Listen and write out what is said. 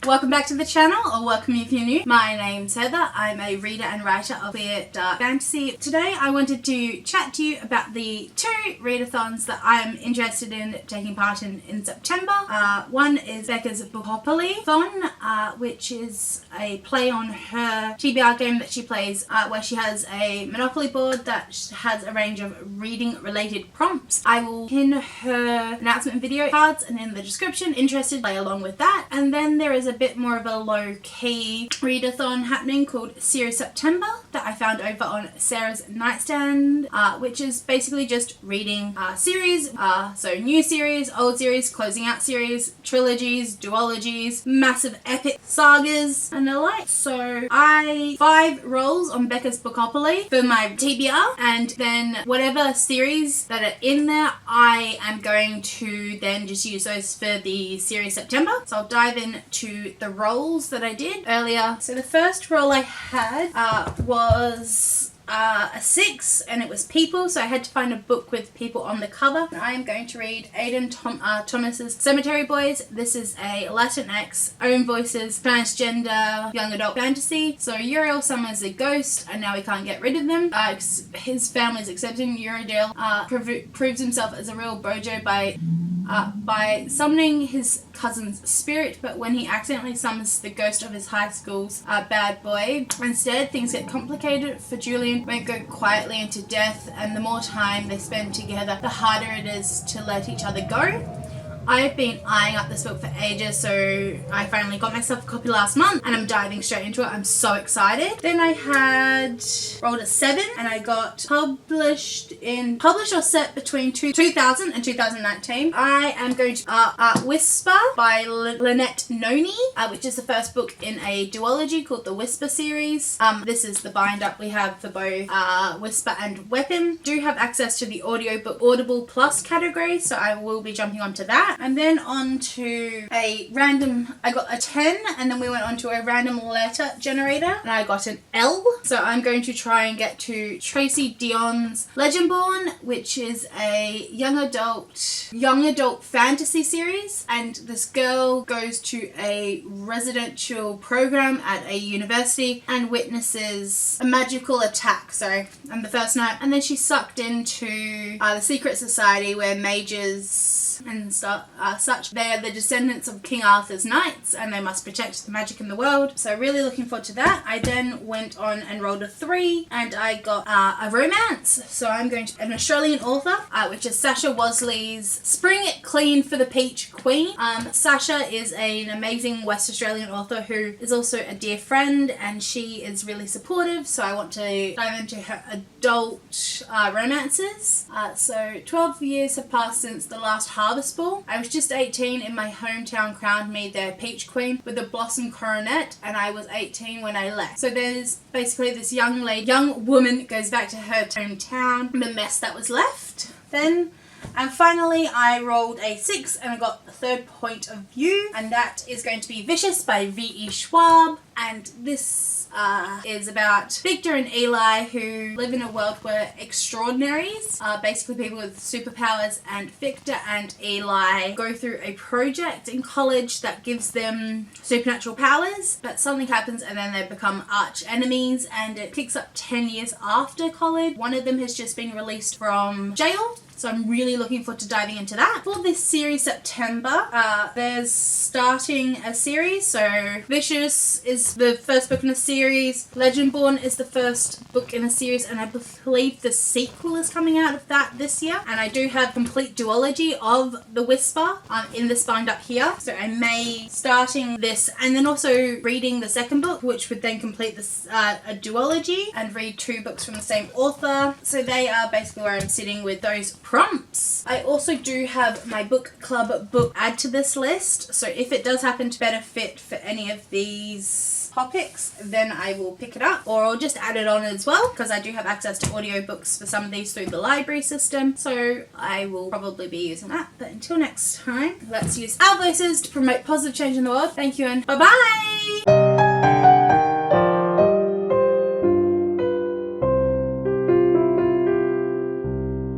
Welcome back to the channel, or welcome if you're new. My name's Heather. I'm a reader and writer of queer dark fantasy. Today I wanted to chat to you about the two readathons that I'm interested in taking part in September. One is Becca's Bookoplathon, which is a play on her TBR game that she plays, where she has a Monopoly board that has a range of reading related prompts. I will pin her announcement video cards and in the description. Interested, play along with that. And then there is a bit more of a low-key readathon happening called Series September that I found over on Sarah's Nightstand, which is basically just reading series, so new series, old series, closing out series, trilogies, duologies, massive epic sagas and the like. So 5 rolls on Becca's Bookopoly for my TBR, and then whatever series that are in there I am going to then just use those for the Series September. So I'll dive into the rolls that I did earlier. So the first roll I had was a 6, and it was people, so I had to find a book with people on the cover. And I am going to read Aiden Thomas's Cemetery Boys. This is a Latinx, own voices, transgender, young adult fantasy. So Uriel summons a ghost and now he can't get rid of them. His family's accepting Uriel, proves himself as a real bojo by summoning his cousin's spirit, but when he accidentally summons the ghost of his high school's bad boy instead, things get complicated for Julian. Won't go quietly into death, and the more time they spend together, the harder it is to let each other go. I've been eyeing up this book for ages, so I finally got myself a copy last month and I'm diving straight into it. I'm so excited. Then I had rolled a 7 and I got published or set between 2000 and 2019. I am going to Whisper by Lynette Noni, which is the first book in a duology called the Whisper series. This is the bind up we have for both Whisper and Weapon. Do have access to the audiobook Audible Plus category, so I will be jumping onto that. And then on to I got a 10, and then we went on to a random letter generator and I got an L. So I'm going to try and get to Tracy Deonn's Legandborn, which is a young adult fantasy series, and this girl goes to a residential program at a university and witnesses a magical attack. On the first night, and then she's sucked into the secret society where mages and such. They are the descendants of King Arthur's knights and they must protect the magic in the world. So really looking forward to that. I then went on and rolled a 3 and I got a romance. So I'm going to an Australian author, which is Sasha Wasley's Spring It Clean for the Peach Queen. Sasha is an amazing West Australian author who is also a dear friend, and she is really supportive, so I want to dive into her adult romances. So 12 years have passed since the last Harvest Ball. I was just 18 and my hometown crowned me their Peach Queen with a blossom coronet, and I was 18 when I left. So there's basically this young woman goes back to her hometown, the mess that was left then. And finally I rolled a 6 and I got the third point of view, and that is going to be Vicus by V E Schwab. And this is about Victor and Eli, who live in a world where extraordinaries, basically people with superpowers, and Victor and Eli go through a project in college that gives them supernatural powers, but something happens and then they become arch enemies, and it picks up 10 years after college. One of them has just been released from jail, so I'm really looking forward to diving into that. For this series September, there's starting a series. So Vicus is the first book in a series. Legandborn is the first book in a series, and I believe the sequel is coming out of that this year. And I do have complete duology of the Whisper in this bind up here. So I may starting this and then also reading the second book, which would then complete this a duology and read 2 books from the same author. So they are basically where I'm sitting with those prompts. I also do have my book club book add to this list, so if it does happen to better fit for any of these topics, then I will pick it up, or I'll just add it on as well, because I do have access to audiobooks for some of these through the library system, so I will probably be using that. But until next time, let's use our voices to promote positive change in the world. Thank you and bye bye.